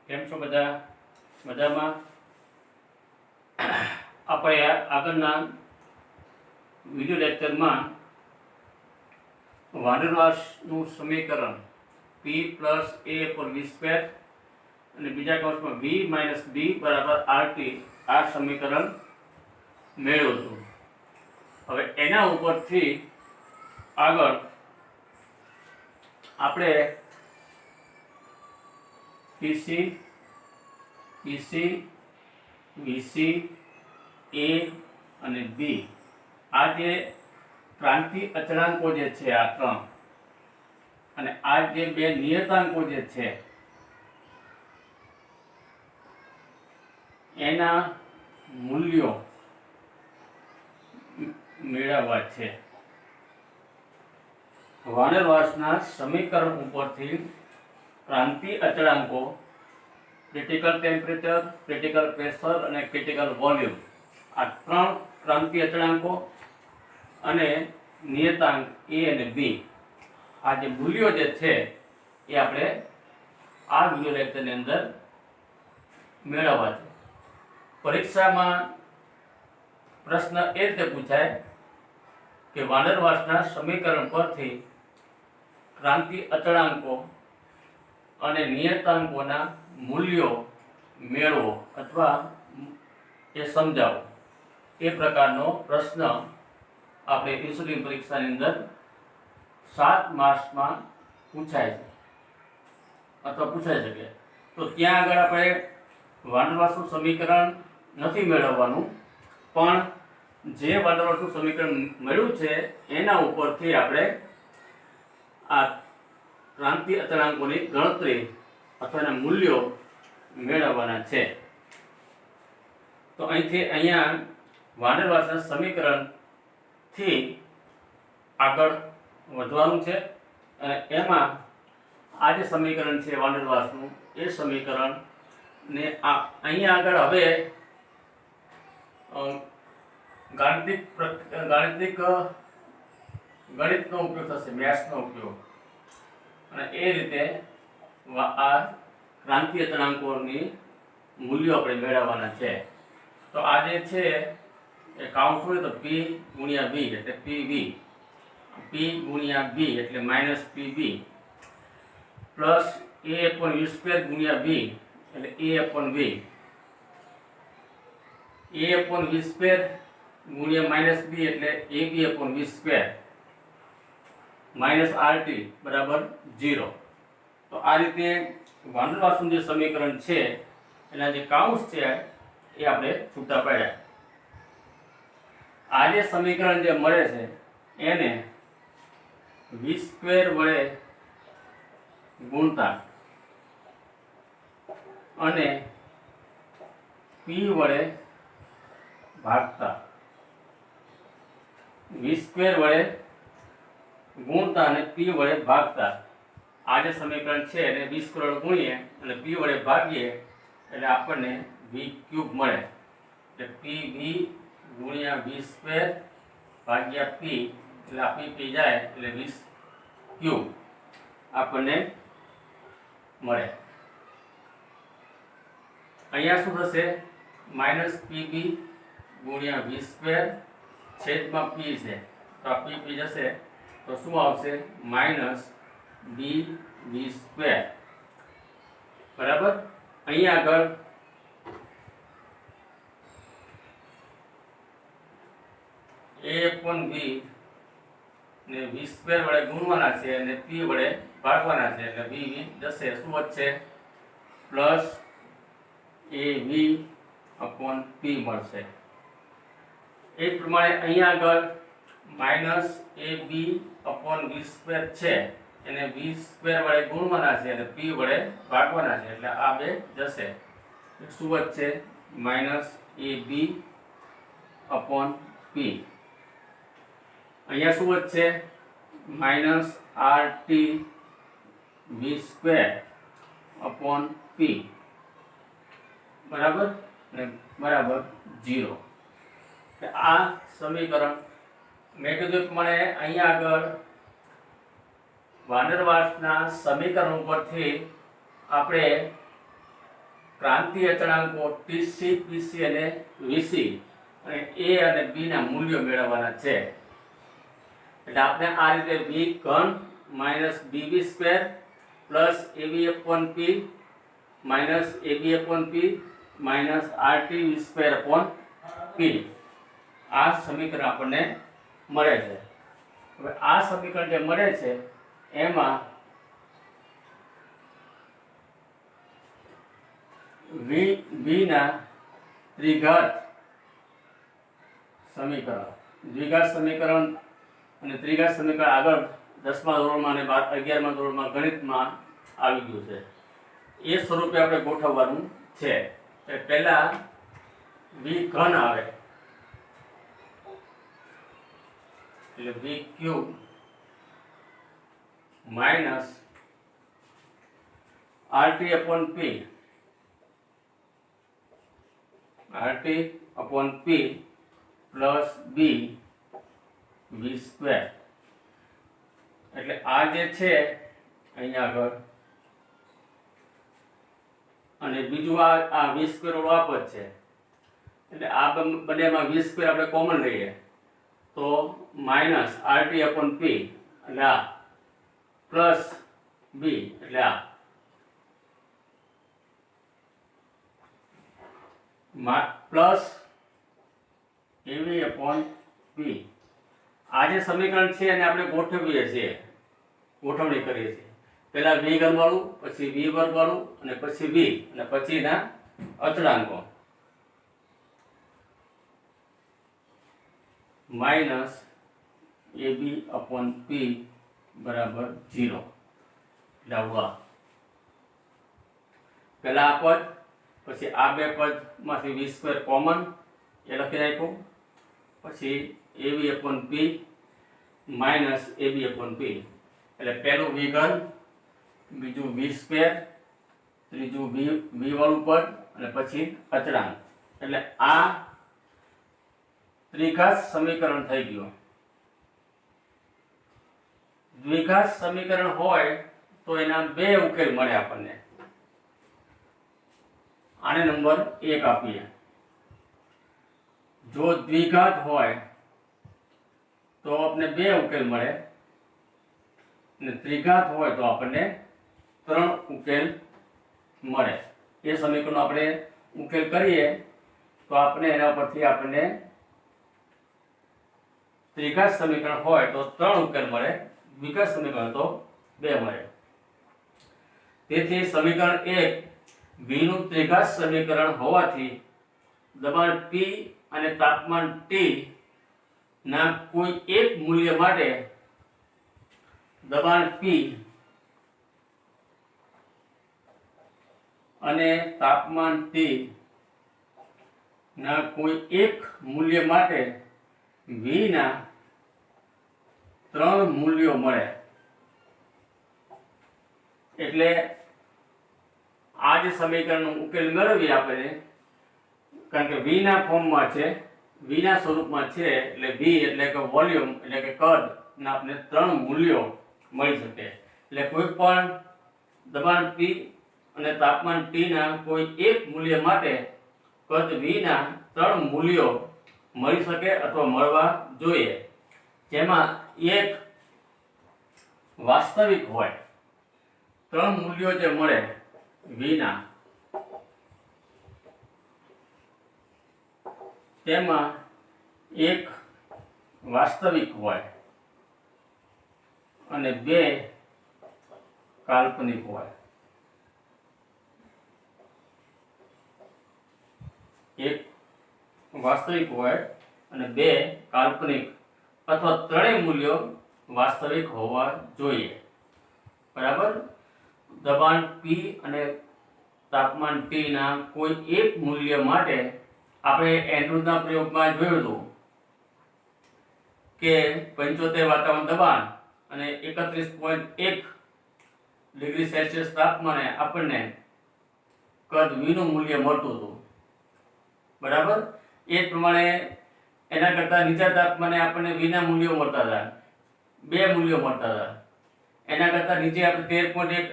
કેમ છો બધા? મજામાં? આપણે આગળના વિડિયો લેક્ચરમાં વાંડરવાસનું સમીકરણ p પ્લસ a પર v સ્ક્વેર અને બીજા કૌંસમાં v માઇનસ b બરાબર rt આ સમીકરણ મેળવ્યું હતું. હવે એના ઉપરથી આગળ આપણે PC, PC, VC, A અને B આ જે ક્રાંતિ અચળાંકો જે છે આ ત્રણ અને આ જે બે નિયતાંકો જે છે એના મૂલ્યો મેળવવા છે. વાંડરવાસના સમીકરણ ઉપરથી ક્રાંતિ અચળાંકો ક્રિટિકલ ટેમ્પરેચર, ક્રિટિકલ પ્રેશર અને ક્રિટિકલ વોલ્યુમ આ ત્રણ ક્રાંતિ અચળાંકો અને નિયતાંક A અને B આ જે મૂલ્યો જે છે એ આપણે આ વિડિયો લેક્ચરની અંદર મેળવવા છે. પરીક્ષામાં પ્રશ્ન એ રીતે પૂછાય કે વાંડરવાસના સમીકરણ પરથી ક્રાંતિ અચળાંકો અને નિયતાંકોના મૂલ્યો મેળવો અથવા એ સમજાવો. એ પ્રકારનો પ્રશ્ન આપણે ઇન્સ્યુલિન પરીક્ષાની અંદર 7 માર્ક્સમાં પૂછાય છે અથવા પૂછાઈ શકે. તો ત્યાં આગળ આપણે વાંડરવાસનું સમીકરણ નથી મેળવવાનું, પણ જે વાંડરવાસનું સમીકરણ મળ્યું છે એના ઉપરથી આપણે આ ક્રાંતિ અચળાંકોની ગણતરી અથવા એના મૂલ્યો મેળવવાના છે. તો અહીંયા વાંડરવાસના સમીકરણથી આગળ વધવાનું છે અને એમાં આ જે સમીકરણ છે વાંડરવાસનું એ સમીકરણ ને અહીંયા આગળ હવે ગણિતનો ઉપયોગ થશે, મેથ્સનો ઉપયોગ, અને એ રીતે આ ક્રાંતિ અચળાંકોની મૂલ્યો આપણે મેળવવાના છે. તો આ જે છે એ કાઉન્ટ હોય તો p ગુણ્યા v એટલે pv, p ગુણ્યા b એટલે minus pb plus a upon v square ગુણ્યા v એટલે a upon v, a upon v square ગુણ્યા માઇનસ b એટલે ab upon v square minus rt બરાબર 0. તો આ રીતે વાંડરવાસનું જે સમીકરણ છે એના જે કાઉન્સ છે એ આપણે છૂટા પાડ્યા. આ જે સમીકરણ જે મળે છે એને v સ્ક્વેર વડે ગુણતા અને p વડે ભાગતા, v સ્ક્વેર વડે ગુણતા અને p વડે ભાગતા આ જે સમીકરણ છે એને v સ્ક્વેર વડે ગુણીએ અને p વડે ભાગીએ એટલે આપણને v ક્યુબ મળે. એટલે pv ગુણ્યા v સ્ક્વેર ભાગ્યા p એટલે આ p જાય એટલે 20 ક્યુબ આપણને મળે. અહીંયા શું થશે? માઇનસ pb ગુણ્યા v સ્ક્વેર છેદમાં p છે તો આ p જશે તો શું આવશે? માઇનસ bv સ્ક્વેર બરાબર. અહીંયા આગળ a upon v ને v સ્ક્વેર વડે ગુણવાના છે અને p વડે ભાગવાના છે એટલે v જશે. શું વધશે? પ્લસ av upon p મળશે. એ પ્રમાણે અહીંયા આગળ minus ab upon v square છે એને v સ્ક્વેર વડે ગુણવાના છે અને p વડે ભાગવાના છે એટલે આ બે જશે. શું વધશે? Minus ab upon p. અહીંયા શું વધશે? Minus rt v square upon p બરાબર ને બરાબર 0. આ સમીકરણ મેં કીધું પ્રમાણે અહીંયા આગળ વાંડરવાસના સમીકરણ ઉપરથી આપણે ક્રાંતિ અચળાંકો TC, PC અને VC અને A અને B ના મૂલ્યો મેળવવાના છે. એટલે આપણે આ રીતે v ઘન minus BB square plus AB upon P minus AB upon P minus RT V square upon P આ સમીકરણ આપણને મળે છે. હવે આ સમીકરણ જે મળે છે એમાં v ના દ્વિઘાત સમીકરણ અને ત્રિઘાત સમીકરણ આગળ 10મા ધોરણમાં અને 11મા ધોરણમાં ગણિતમાં આવી ગયું છે. એ સ્વરૂપે આપણે ગોઠવવાનું છે. એટલે પહેલા v ઘન આવે એટલે v cube minus RT upon P plus B v square. એટલે આ જે છે અહીંયા આગળ અને બીજું આ v સ્ક્વેર વાળો આ પદ છે. એટલે આ બંનેમાં v સ્ક્વેર આપણે કોમન લઈએ તો માઇનસ RT upon P એટલે આ પ્લસ B એટલે આ પ્લસ AB upon P. આ જે સમીકરણ છે એને આપણે ગોઠવીએ છીએ, ગોઠવણી કરીએ છીએ. પહેલા v ઘન વાળું, પછી v વર્ગ વાળું અને પછી v અને પછીના અચળાંકો માઇનસ AB upon P બરાબર 0. એટલે આવું પહેલા આ પદ પછી આ બે પદમાંથી v સ્ક્વેર કોમન એ લખી નાખ્યું. પછી AB upon P minus AB upon P. એટલે પહેલું v ઘન, બીજું v સ્ક્વેર, ત્રીજું v વાળું પદ અને પછી અચળાંક. એટલે આ ત્રિઘાત સમીકરણ થઈ ગયું. દ્વિઘાત સમીકરણ હોય તો એના બે ઉકેલ મળે આપણને. આને નંબર 1 આપીએ. જો દ્વિઘાત હોય તો આપણને બે ઉકેલ મળે અને ત્રિઘાત હોય તો આપણને 3 ઉકેલ મળે. એ સમીકરણનો આપણે ઉકેલ કરીએ તો આપણે એના પરથી આપણને ત્રિઘાત સમીકરણ હોય તો 3 ઉકેલ મળે, દ્વિઘાત સમીકરણ તો 2 મળે. તેથી સમીકરણ 1 v નું ત્રિઘાત સમીકરણ હોવાથી દબાણ P અને તાપમાન T ના કોઈ એક મૂલ્ય માટે દબાણ P અને તાપમાન T ના કોઈ એક મૂલ્ય માટે v ના 3 મૂલ્યો મળે. એટલે આ જે સમીકરણનો ઉકેલ મેળવીએ આપણે, કારણ કે v ના ફોર્મમાં છે, v ના સ્વરૂપમાં છે, એટલે v એટલે કે વોલ્યુમ એટલે કે કદ ના આપણે 3 મૂલ્યો મળી શકે. એટલે કોઈ પણ દબાણ P અને તાપમાન T ના કોઈ એક મૂલ્ય માટે કદ v ના 3 મૂલ્યો મળી શકે અથવા મળવા જોઈએ, જેમાં એક વાસ્તવિક હોય. 3 મૂલ્યો જે મળે v ના, તેમાં એક વાસ્તવિક હોય અને 2 કાલ્પનિક હોય. એક વાસ્તવિક હોય અને 2 કાલ્પનિક અથવા ત્રણેય મૂલ્યો વાસ્તવિક હોવા જોઈએ. બરાબર. દબાણ P અને તાપમાન T ના કોઈ એક મૂલ્ય માટે આપણે એન્ડ્રુના પ્રયોગમાં જોયું હતું કે 75 વાતાવરણ દબાણ અને 31.1 ડિગ્રી સેલ્સિયસ તાપમાને આપણને કદ v નું મૂલ્ય મળતું હતું. બરાબર. એ જ પ્રમાણે એના કરતાં નીચા તાપમાને આપણને v ના મૂલ્યો મળતા હતા, 2 મૂલ્યો મળતા હતા. એના કરતાં નીચે આપણે 13.1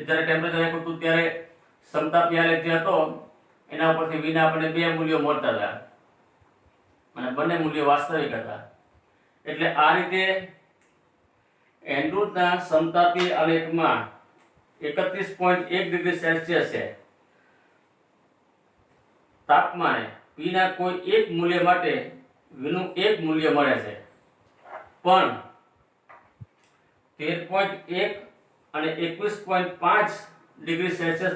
જ્યારે ટેમ્પરેચર રાખ્યું હતું ત્યારે સમતાપી આલેખ જે હતો એના ઉપરથી v ના આપણને બે મૂલ્યો મળતા હતા અને બંને મૂલ્યો વાસ્તવિક હતા. એટલે આ રીતે એન્ડ્રુના સમતાપી આલેખમાં 31.1 ડિગ્રી સેલ્સિયસે તાપમાને p ના કોઈ એક મૂલ્ય માટે v નું એક મૂલ્ય મળે છે. પણ 13.1 અને 21.5 ડિગ્રી સેલ્સિયસ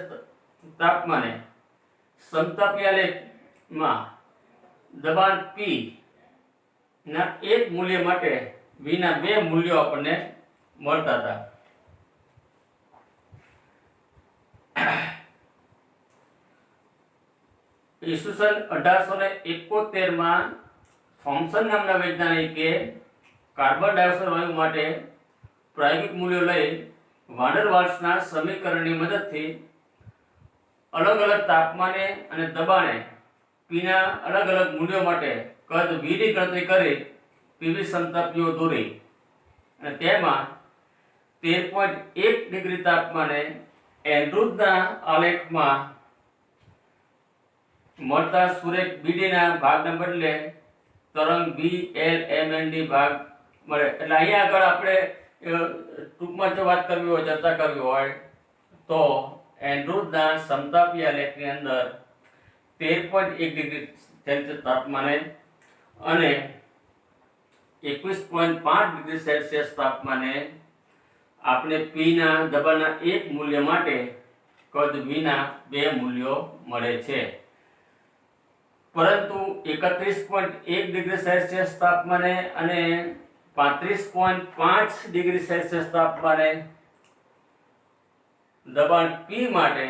તાપમાને સમતાપી આલેખમાં દબાણ p ના એક મૂલ્ય માટે v ના બે મૂલ્યો આપણને મળતા હતા. ઈસવીસન 1871 માં થોમ્સન નામના વૈજ્ઞાનિકે કાર્બન ડાયોક્સાઇડ વાયુ માટે પ્રાયોગિક મૂલ્યો લઈ વાન ડર વાલ્સના સમીકરણની મદદથી અલગ અલગ તાપમાને અને દબાણે p ના અલગ અલગ મૂલ્યો માટે કદ v ની ગણતરી કરી પીવી સમતાપીઓ દોરી અને તેમાં 13.1 ડિગ્રી તાપમાને એન્ડ્રુના આલેખમાં મળતા સુરેખ BD ના ભાગના બદલે તરંગ BLMND ભાગ મળે. એટલે અહીંયા આગળ આપણે ટૂંકમાં જો વાત કરવી હોય, ચર્ચા કરવી હોય તો એન્ડ્રુના સમતાપી આલેખની અંદર 13.1 ડિગ્રી સેલ્સિયસ તાપમાને અને 21.5 ડિગ્રી સેલ્સિયસ તાપમાને આપણે p ના દબાણના એક મૂલ્ય માટે કદ v ના બે મૂલ્યો મળે છે. પરંતુ 31.1 ડિગ્રી સેલ્સિયસ તાપમાને અને 35.5 ડિગ્રી સેલ્સિયસ તાપમાને દબાણ p માટે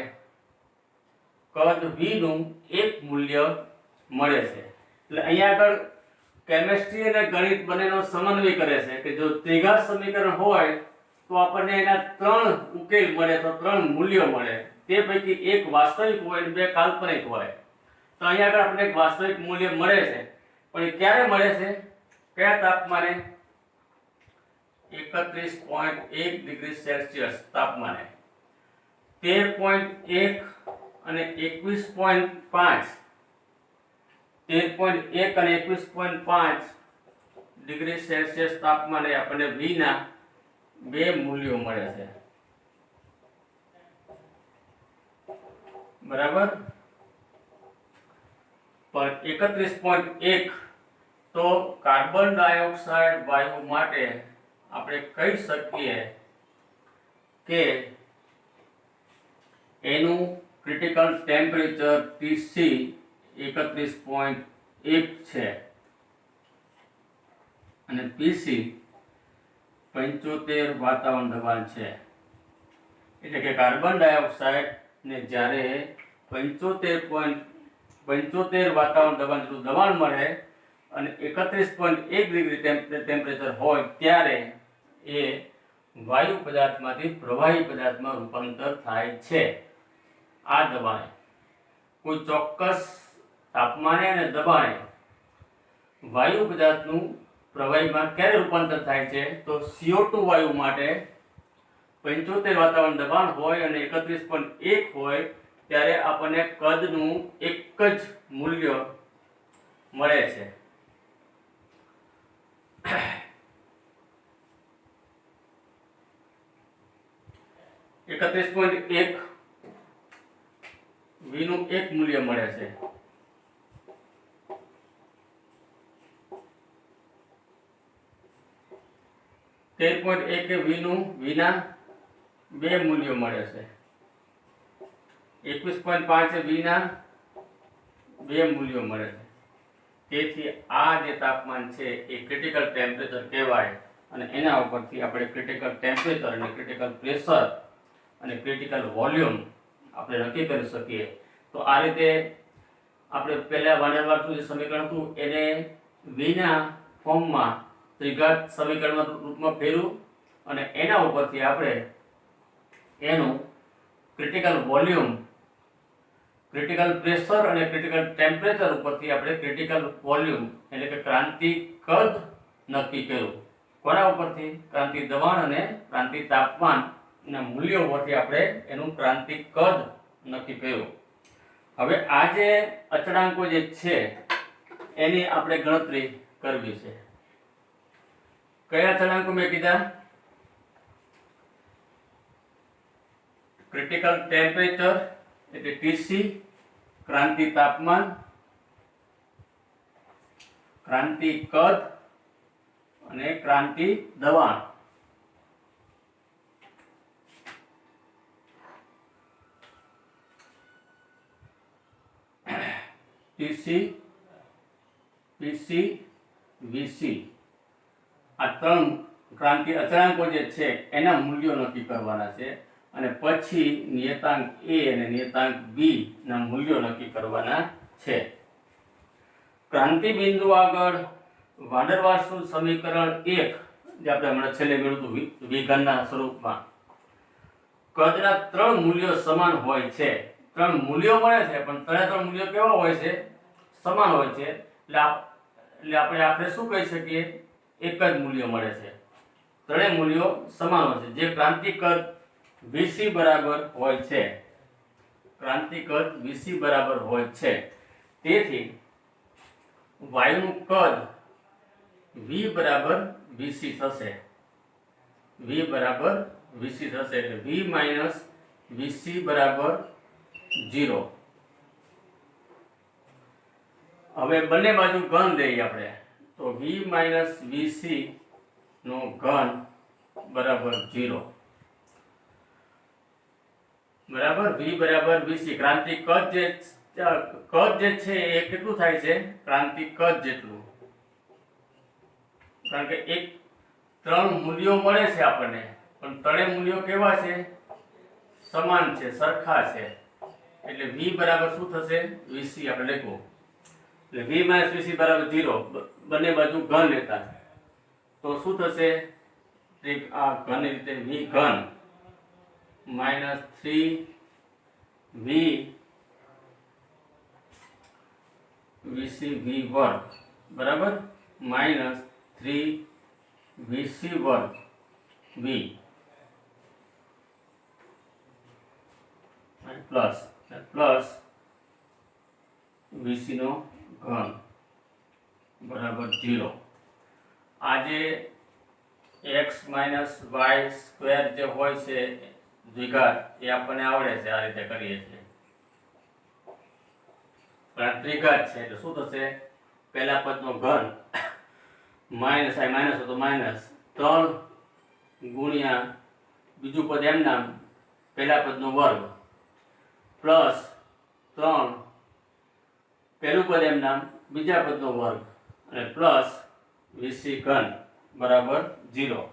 કદ v નું એક મૂલ્ય મળે છે. એટલે અહીંયા આગળ કેમિસ્ટ્રી અને ગણિત બંનેનો સમન્વય કરે છે કે જો ત્રિઘાત સમીકરણ હોય તો આપણને એના ત્રણ ઉકેલ મળે, તો ત્રણ મૂલ્યો મળે. તે પૈકી એક વાસ્તવિક હોય અને બે કાલ્પનિક હોય. તો અહીંયા આગળ આપણને એક વાસ્તવિક મૂલ્ય મળે છે, પણ એ ક્યારે મળે છે? કયા તાપમાને? 31.1 ડિગ્રી સેલ્સિયસ તાપમાને 13.1 અને 21.5 13.1 અને 21.5 ડિગ્રી સેલ્સિયસ તાપમાને આપણને v ના બે મૂલ્યો મળે છે. બરાબર. પણ 31.1 તો કાર્બન ડાયોક્સાઇડ વાયુ માટે આપણે કહી શકીએ કે એનું ક્રિટિકલ ટેમ્પરેચર TC 31.1 છે અને PC 75 વાતાવરણ દબાણ છે. એટલે કે કાર્બન ડાયોક્સાઇડ ને જ્યારે 75 વાતાવરણ દબાણ જેટલું દબાણ મળે અને 31.1 ડિગ્રી ટેમ્પરેચર હોય ત્યારે એ વાયુ પદાર્થમાંથી પ્રવાહી પદાર્થમાં રૂપાંતર થાય છે. આ દબાણે કોઈ ચોક્કસ તાપમાને અને દબાણે વાયુ પદાર્થનું પ્રવાહીમાં ક્યારે રૂપાંતર થાય છે? તો CO2 વાયુ માટે 75 વાતાવરણ દબાણ હોય અને 31.1 હોય ત્યારે આપણને કદનું એક જ મૂલ્ય મળે છે. 31.1 v નું એક મૂલ્ય મળે છે. કે v ના બે મૂલ્યો મળે છે. 21.5 v ના બે મૂલ્યો મળે છે. તેથી આ જે તાપમાન છે એ ક્રિટિકલ ટેમ્પરેચર કહેવાય અને એના ઉપરથી આપણે ક્રિટિકલ ટેમ્પરેચર અને ક્રિટિકલ પ્રેશર અને ક્રિટિકલ વોલ્યુમ આપણે નક્કી કરી શકીએ. તો આ રીતે આપણે પહેલા વાન ડર વાલ્સનું જે સમીકરણ હતું એને v ના ફોર્મમાં ત્રિઘાત સમીકરણમાં રૂપમાં ફેરવું અને એના ઉપરથી આપણે એનું ક્રિટિકલ વોલ્યુમ, ક્રિટિકલ પ્રેશર અને ક્રિટિકલ ટેમ્પરેચર ઉપરથી આપણે ક્રિટિકલ વોલ્યુમ એટલે કે ક્રાંતિક કદ નક્કી કર્યું. કોના ઉપરથી? ક્રાંતિક દબાણ અને ક્રાંતિક તાપમાન ના મૂલ્યો ઉપરથી આપણે એનું ક્રાંતિક કદ નક્કી કર્યું. હવે આ જે અચળાંકો જે છે એની આપણે ગણતરી કરવી છે. કયા અચળાંકો મેં કીધા? ક્રિટિકલ ટેમ્પરેચર એટલે ટીસી, ક્રાંતિ તાપમાન, ક્રાંતિ કદ અને ક્રાંતિ દબાણ. ટીસી, પીસી, વીસી આ ત્રણ ક્રાંતિ અચળાંકો જે છે એના મૂલ્યો નક્કી કરવાના છે અને પછી નિયતાંક A અને નિયતાંક B ના મૂલ્યો નક્કી કરવાના છે. ક્રાંતિ બિંદુ આગળ વાન ડેર વાલ્સનું સમીકરણ 1 જે આપણે હમણાં છેલ્લે મેળવ્યું હતું વિઘનના સ્વરૂપમાં, કદના ત્રણ મૂલ્યો સમાન હોય છે. ત્રણ મૂલ્યો મળે છે પણ ત્રણ મૂલ્યો કેવા હોય છે? સમાન હોય છે. એટલે આપણે આખરે શું કહી શકીએ? એક જ મૂલ્ય મળે છે. ત્રણેય મૂલ્યો સમાન હોય છે. જે ક્રાંતિ કદ Vc બરાબર હોય છે. ક્રાંતિ કદ Vc બરાબર હોય છે. તેથી વાયુનું કદ V બરાબર Vc થશે. V બરાબર Vc થશે એટલે V માઇનસ Vc બરાબર 0. હવે બંને બાજુ ઘન લઈએ આપણે તો V માઇનસ Vc નો ઘન બરાબર 0. બરાબર V બરાબર Vc. ક્રાંતિ કદ જે છે એ કેટલું થાય છે? ક્રાંતિ કદ જેટલું. કારણ કે એક ત્રણ મૂલ્યો મળે છે આપણને પણ ત્રણેય મૂલ્યો કેવા છે? સમાન છે, સરખા છે. એટલે V બરાબર શું થશે? Vc આપણે લખવું. એટલે V માઇનસ Vc બરાબર 0. બંને બાજુ ઘન લેતા તો શું થશે? આ ઘનની રીતે V ઘન માઇનસ 3V Vc V વર્ગ બરાબર માઇનસ 3Vc વર્ગ V પ્લસ Vc નો ઘન બરાબર 0. આ જે x માઇનસ વાય સ્ક્વેર જે હોય છે દ્વિઘાત એ આપણને આવડે છે. આ રીતે કરીએ છીએ. પણ ત્રિઘાત છે એટલે શું થશે? પહેલા પદનો ઘન માઇનસ આ માઇનસ હતો માઇનસ 3 ગુણ્યા બીજું પદ એમ નામ પહેલા પદનો વર્ગ પ્લસ 3 પહેલું પદ એમ નામ બીજા પદનો વર્ગ અને પ્લસ Vc ઘન બરાબર 0.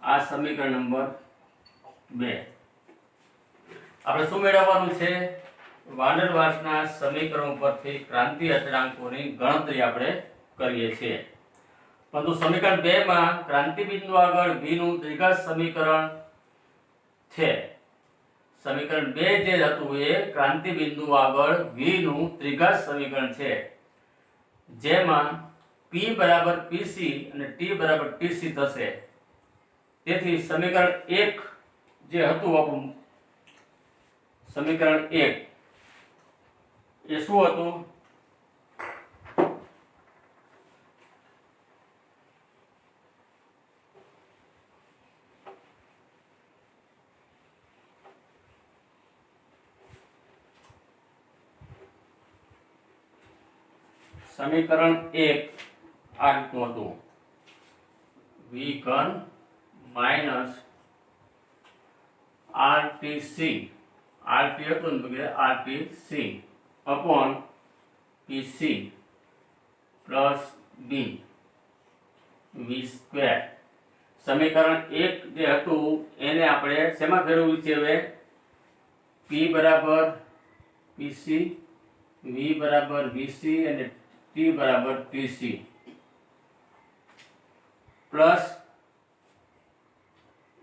આ સમીકરણ નંબર 2. આપણે શું મેળવવાનું છે? વાન ડેર વાલ્સના સમીકરણ પરથી ક્રાંતિ અચળાંકોની ગણતરી આપણે કરીએ છીએ. પરંતુ સમીકરણ 2 માં ક્રાંતિ બિંદુ આગળ V નું દ્વિઘાત સમીકરણ છે. સમીકરણ 2 જે હતું એ ક્રાંતિ બિંદુ આગળ V નું ત્રિઘાત સમીકરણ છે જેમાં P બરાબર PC અને T બરાબર TC થશે. તેથી સમીકરણ 1 જે હતું આપણું સમીકરણ 1 એ શું હતું? સમીકરણ 1 આ રીતનું હતું. V ઘન માઇનસ RTC RT હતું ને RTC upon PC plus B V square. સમીકરણ 1 જે હતું એને આપણે શેમાં ફેરવવું છે? હવે P બરાબર PC, V બરાબર VC અને T બરાબર TC plus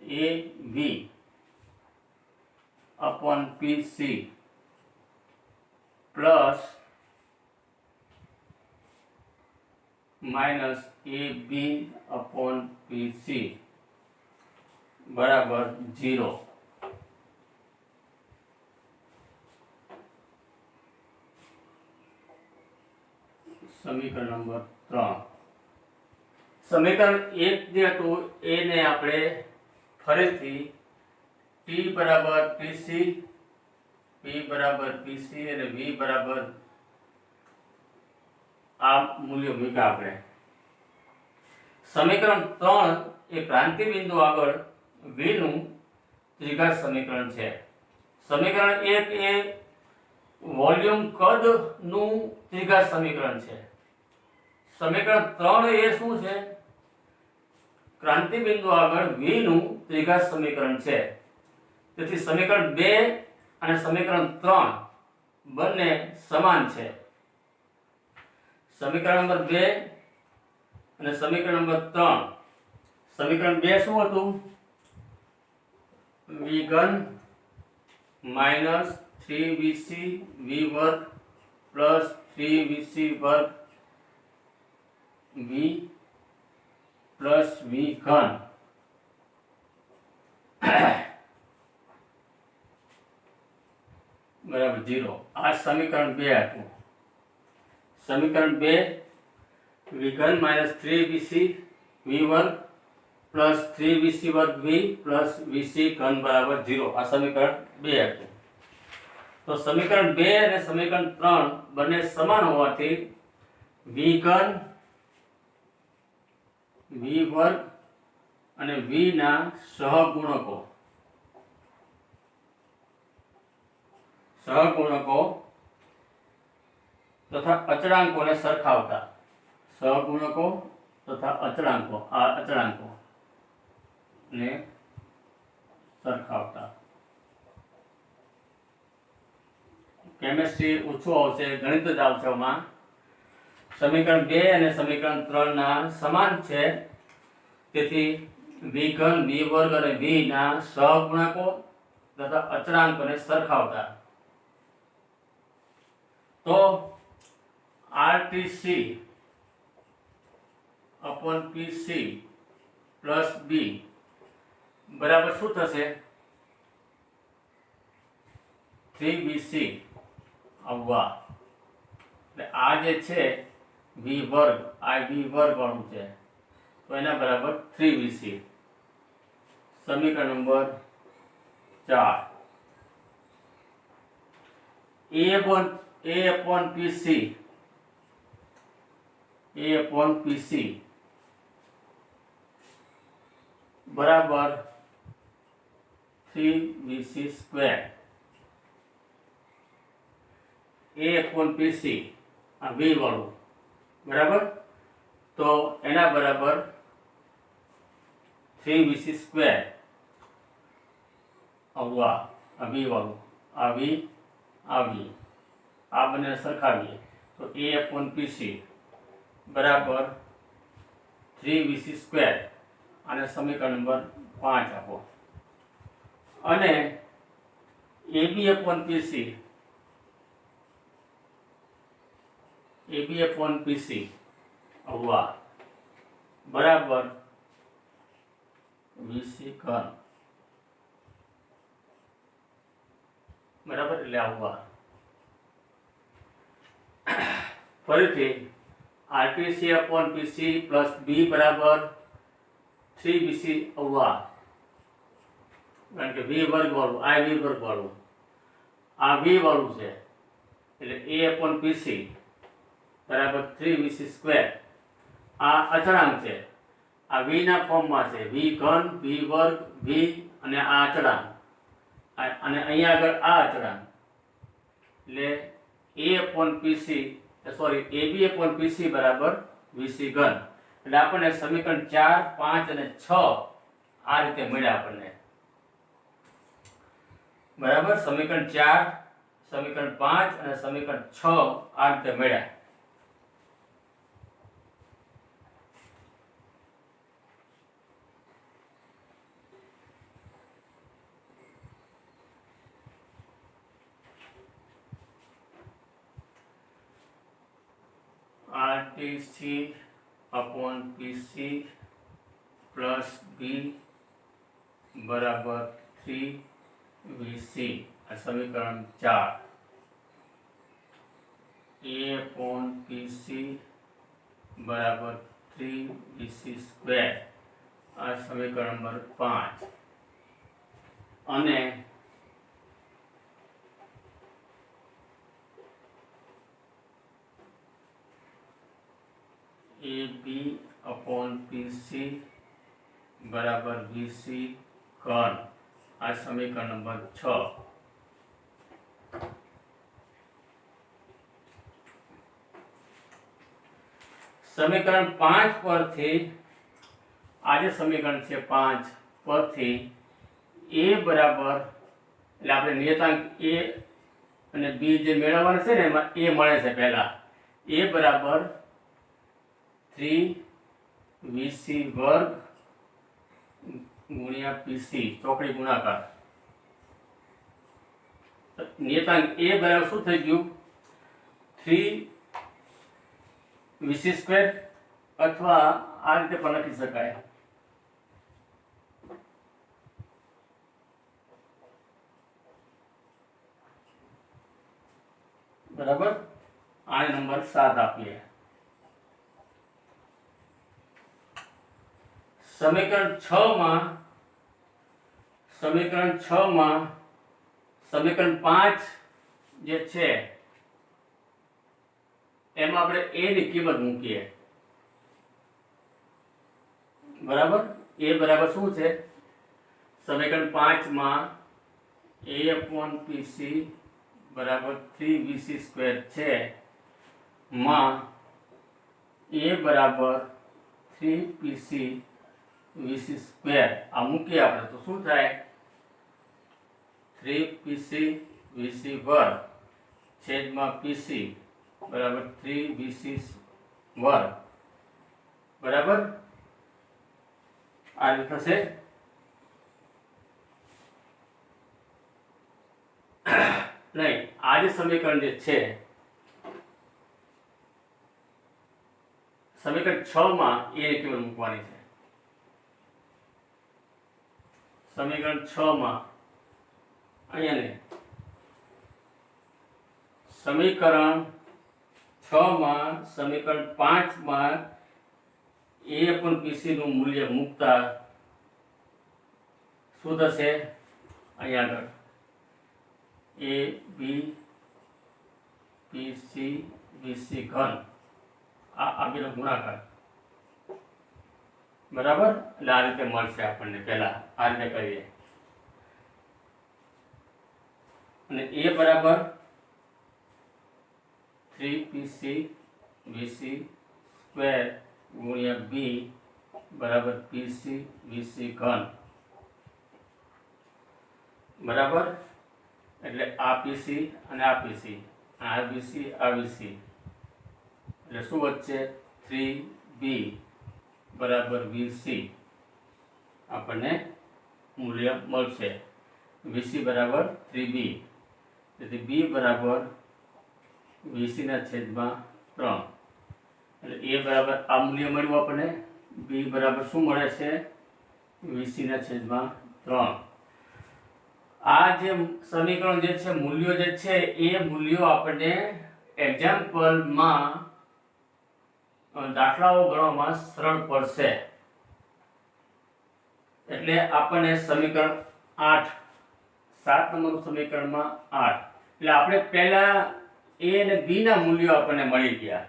AB upon PC plus minus AB upon PC બરાબર 0. સમીકરણ નંબર 3 સમીકરણ 1 જે હતું એને આપણે ફરીથી t બરાબર pc, p બરાબર pc અને v બરાબર આ મૂલ્ય મૂક્યા આપણે. સમીકરણ 3 એ ક્રાંતિ બિંદુ આગળ v નું ત્રિઘાત સમીકરણ છે. સમીકરણ 1 એ વોલ્યુમ કદ નું ત્રિઘાત સમીકરણ છે. સમીકરણ 3 એ શું છે? ક્રાંતિ બિંદુ આગળ v નું ત્રિઘાત સમીકરણ છે. તેથી સમીકરણ 2 અને સમીકરણ 3 બંને સમાન છે. સમીકરણ નંબર 2 અને સમીકરણ નંબર 3. સમીકરણ 2 શું હતું? v ઘન માઈનસ 3vc v વર્ગ પ્લસ 3vc વર્ગ v પ્લસ v ઘન બરાબર 0. આ સમીકરણ 2 હતું. સમીકરણ 2 v ઘન માઈનસ 3vc v વર્ગ પ્લસ 3vc વર્ગ v પ્લસ vc ઘન બરાબર 0. આ સમીકરણ 2 હતું. તો સમીકરણ 2 અને સમીકરણ 3 બંને સમાન હોવાથી v ઘન v વર્ગ અને v ના સહગુણકો તથા અચળાંકોને સરખાવતા સહગુણકો તથા અચળાંકો આ અચળાંકો ને સરખાવતા. કેમેસ્ટ્રી ઓછું આવશે, ગણિત જ આવશે આમાં. સમીકરણ 2 અને સમીકરણ 3 ના સમાન છે. તેથી v ઘન v વર્ગ અને v ના સહગુણકો તથા અચળાંકોને સરખાવતા. તો RTC upon PC plus B બરાબર શું થશે? 3BC આવવા. એટલે આ જે છે v વર્ગ, આ v વર્ગ વાળું છે, તો એના બરાબર 3BC. સમીકરણ નંબર 4 A upon PC બરાબર 3BC square. A upon PC આ v વાળું બરાબર, તો એના બરાબર 3BC સ્ક્વેર આવવા. આ v વાળું, આ v, આ v, આ બંને સરખાવીએ તો A upon PC બરાબર 3BC સ્ક્વેર. અને સમીકરણ નંબર 5 આપો. અને AB upon PC આવવા બરાબર VC ઘન બરાબર, એટલે આવવા. ફરીથી RTC upon PC plus B બરાબર 3BC આવવા. કારણ કે v વર્ગ વાળું, આ v વર્ગ વાળું, આ v વાળું છે, એટલે A upon PC બરાબર 3BC સ્ક્વેર. આ અચળાંક છે, આ v ના ફોર્મમાં છે, v ઘન v વર્ગ v અને આ અચળાંક, અને અહીંયા આગળ આ અચળાંક, એટલે AB upon PC બરાબર VC ઘન. એટલે આપણને સમીકરણ 4, 5 અને 6 આ રીતે મળ્યા આપણને. બરાબર, સમીકરણ 4, સમીકરણ 5 અને સમીકરણ 6 આ રીતે મળ્યા. RTC upon PC plus B बराबर 3VC. આ સમીકરણ 4. એ અપોન પીસી બરાબર 3VC², આ સમીકરણ નંબર 5. અને AB અપોન પીસી બરાબર VC², આ સમીકરણ નંબર 6. સમીકરણ 5 પરથી આ જે સમીકરણ છે 5 પરથી A બરાબર, એટલે આપણે નિયતાંક A અને B જે મેળવવાના છે ને એમાં A મળે છે પહેલા. A બરાબર 3VC² ગુણ્યા PC, ચોકડી ગુણાકાર. નિયતાંક A બરાબર શું થઈ ગયું? 3VC² અથવા આ રીતે પણ લખી શકાય. બરાબર, આને નંબર 7 આપીએ. સમીકરણ 6 માં સમીકરણ 5 જે છે એમાં આપણે a ની કિંમત મૂકીએ. બરાબર, a બરાબર શું છે? સમીકરણ 5 માં a અપોન pc બરાબર 3VC² છે, માં a બરાબર 3PC VC² આ મૂકીએ આપણે તો શું થાય? 3PC VC² છેદમાં PC બરાબર 3VC² બરાબર, આ રીતે થશે. નહીં, આ જે સમીકરણ જે છે સમીકરણ 6 માં a ની કિંમત મૂકવાની છે. સમીકરણ 6 માં અહીંયા ને સમીકરણ 6 માં સમીકરણ 5 માં a અપોન PC નું મૂલ્ય મૂકતા શું થશે? અહીંયા આગળ a b PC VC³ આ બેનો ગુણાકાર. બરાબર, એટલે આ રીતે મળશે આપણને. પહેલા આ રીતે કરીએ. અને a બરાબર 3PC VC² ગુણ્યા b બરાબર PC VC³ બરાબર, એટલે આ PC અને આ PC, આ BC આ VC, એટલે શું વચ્ચે 3B બરાબર VC આપણને મૂલ્ય મળશે. VC બરાબર 3B, તેથી B બરાબર VC ના છેદમાં 3, એટલે A બરાબર આ મૂલ્ય મળ્યું આપણને. B બરાબર શું મળે છે? VC ના છેદમાં 3. આ જે સમીકરણ જે છે, મૂલ્યો જે છે, એ મૂલ્યો આપણને એક્ઝામ્પલમાં દાખલાઓ ગણવામાં સરળ પડશે. એટલે આપણને સમીકરણ 8, 7 નંબરનું સમીકરણમાં 8, એટલે આપણે પહેલા a અને b ના મૂલ્યો આપણને મળી ગયા.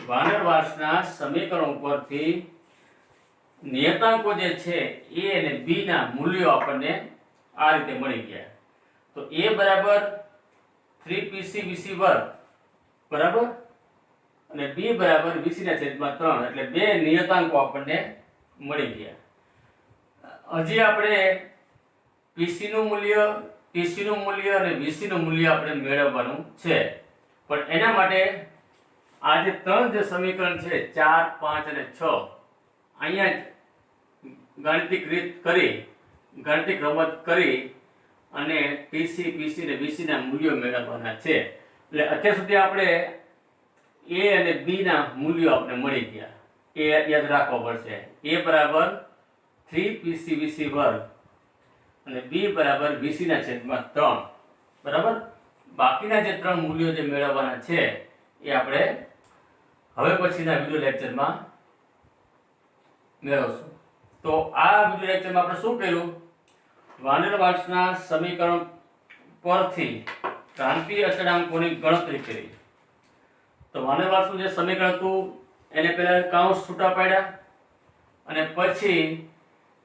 વાનર-વાર્સના સમીકરણ ઉપરથી નિયતાંકો જે છે a અને b ના મૂલ્યો આપણને આ રીતે મળી ગયા. તો a બરાબર 3PC VC² બરાબર, અને b બરાબર VC ના છેદમાં 3, એટલે બે નિયતાંકો આપણને મળી ગયા. હજી આપણે PC નું મૂલ્ય, TC નું મૂલ્ય અને VC નું મૂલ્ય આપણે મેળવવાનું છે. પણ એના માટે આ જે ત્રણ જે સમીકરણ છે 4, 5 અને 6, અહીંયા ગાણિતિક રીત કરી, ગાણિતિક રમત કરી અને TC, PC અને VC ના મૂલ્યો મેળવવાના છે. એટલે અત્યાર સુધી આપણે A અને B ના મૂલ્યો આપણે મળી ગયા. એ યાદ રાખવા પડશે. A બરાબર 3PC VC² અને B બરાબર VC ના છેદમાં 3 બરાબર. બાકીના જે 3 મૂલ્યો જે મેળવવાના છે એ આપણે હવે પછીના વિડિયો લેક્ચરમાં મેળવશું. તો આ વિડિયો લેક્ચરમાં આપણે શું કર્યું? વાન ડેર વાલ્સના સમીકરણ પરથી ક્રાંતિય અચળાંકોની ગણતરી કરી. તો વાન ડેર વાલ્સનું જે સમીકરણ હતું એને પહેલા કાઉન્સ છૂટા પાડ્યા અને પછી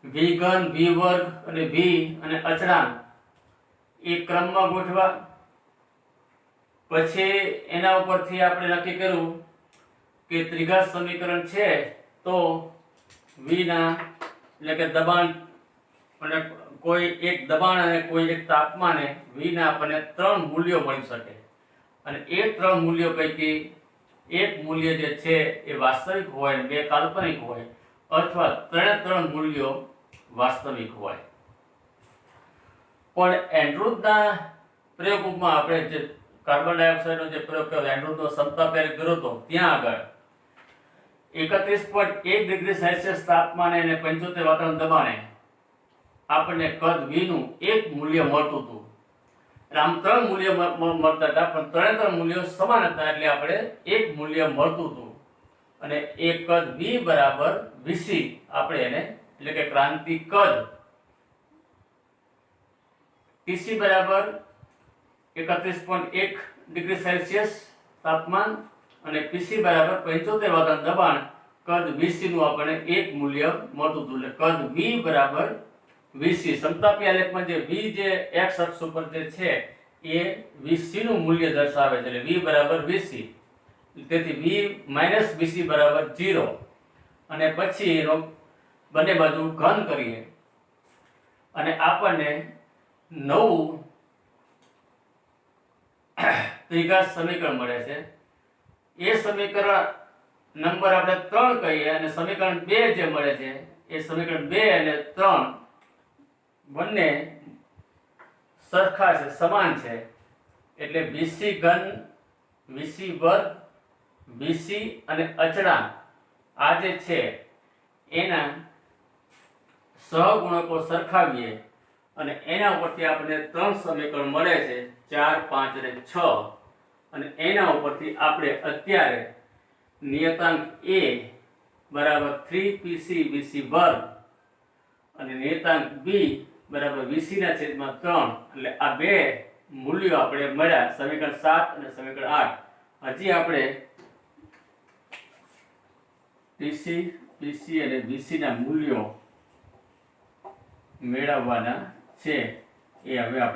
v ઘન, v વર્ગ અને v અને અચળાંક એ ક્રમમાં ગોઠવા. પછી એના ઉપરથી આપણે નક્કી કર્યું કે ત્રિઘાત સમીકરણ છે તો v ના એટલે કે દબાણ અને કોઈ એક દબાણ અને કોઈ એક તાપમાને v ના આપણને 3 મૂલ્યો મળી શકે અને એ 3 મૂલ્યો પૈકી એક મૂલ્ય જે છે એ વાસ્તવિક હોય અને 2 કાલ્પનિક હોય અથવા 3 મૂલ્યો વાસ્તવિક હોય. પણ એન્ડ્રુઝના પ્રયોગમાં આપણે જે કાર્બન ડાયોક્સાઇડનો જે પ્રયોગ કર્યો, એન્ડ્રુઝનો સમતાપ કર્યો હતો, ત્યાં આગળ 31.1 ડિગ્રી સેલ્સિયસ તાપમાને અને 75 વાતાવરણ દબાણે આપણને કદ v નું એક મૂલ્ય મળતું હતું. આમ 3 મૂલ્યો મળતા હતા પણ 3 મૂલ્યો સમાન હતા એટલે આપણે એક મૂલ્ય મળતું હતું અને એ કદ v બરાબર vc આપણે એને એટલે કે ક્રાંતિ કદ Tc બરાબર 31.1 ડિગ્રી સેલ્સિયસ તાપમાન અને Pc બરાબર 75 વાતાવરણ દબાણ કદ Vc નું આપણને એક મૂલ્ય મળતું હતું એટલે કદ V બરાબર Vc. સમતાપી આલેખમાં જે V જે x અક્ષ ઉપર જે છે એ Vc નું મૂલ્ય દર્શાવે છે એટલે V બરાબર Vc. તેથી V - Vc બરાબર 0 અને પછી એનો બંને બાજુ ઘન કરીએ અને આપણને નવું ત્રિઘાત સમીકરણ મળે છે. એ સમીકરણ નંબર આપણે 3 કહીએ અને સમીકરણ 2 જે મળે છે એ સમીકરણ 2 અને 3 બંને સરખા છે, સમાન છે એટલે Vc ઘન, Vc વર્ગ, Vc અને અચળાંક આ જે છે એના સહગુણકો સરખાવીએ અને એના ઉપરથી આપણને 3 સમીકરણ મળે છે 4, 5 અને 6 અને એના ઉપરથી આપણે અત્યારે નિયતાંક a બરાબર 3pc vc વર્ગ અને નિયતાંક b બરાબર vc ના છેદમાં 3 એટલે આ બે મૂલ્યો આપણે મળ્યા સમીકરણ 7 અને સમીકરણ 8. હજી આપણે tc, pc અને vc ના મૂલ્યો મેળવવાના છે એ હવે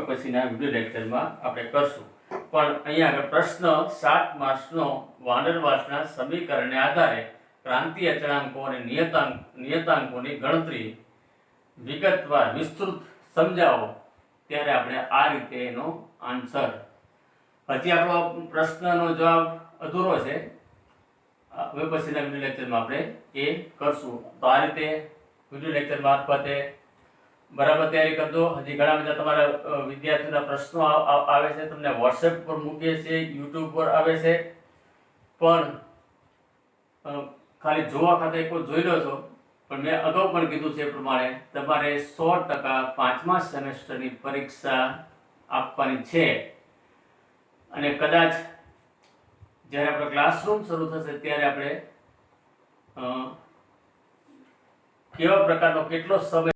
પછીના વિડિયો લેક્ચરમાં આપણે કરશું. પણ અહીંયા આગળ પ્રશ્ન 7 માર્ક્સનો વાન ડેર વાલ્સના સમીકરણને આધારે ક્રાંતિ અચળાંકો અને નિયતાંકોની ગણતરી વિગતવાર વિસ્તૃત સમજાવો ત્યારે આપણે આ રીતે એનો આન્સર. હજી આપણો પ્રશ્નનો જવાબ અધૂરો છે, હવે પછીના વિડિયો લેક્ચરમાં આપણે એ કરશું. તો આ રીતે વિડિયો લેક્ચર મારફતે બરાબર તૈયારી કરજો. હજી ઘણા બધા તમારા વિદ્યાર્થીઓના પ્રશ્નો આવે છે, તમને વોટ્સએપ પર મૂકીએ છીએ, યુટ્યુબ પર આવે છે, પણ ખાલી જોવા ખાતે એક જોઈ લો છો. પણ મેં અગાઉ પણ કીધું છે એ પ્રમાણે તમારે 100% 5મા સેમેસ્ટરની પરીક્ષા આપવાની છે અને કદાચ જ્યારે આપણો ક્લાસરૂમ શરૂ થશે ત્યારે આપણે કેવા પ્રકારનો કેટલો સમય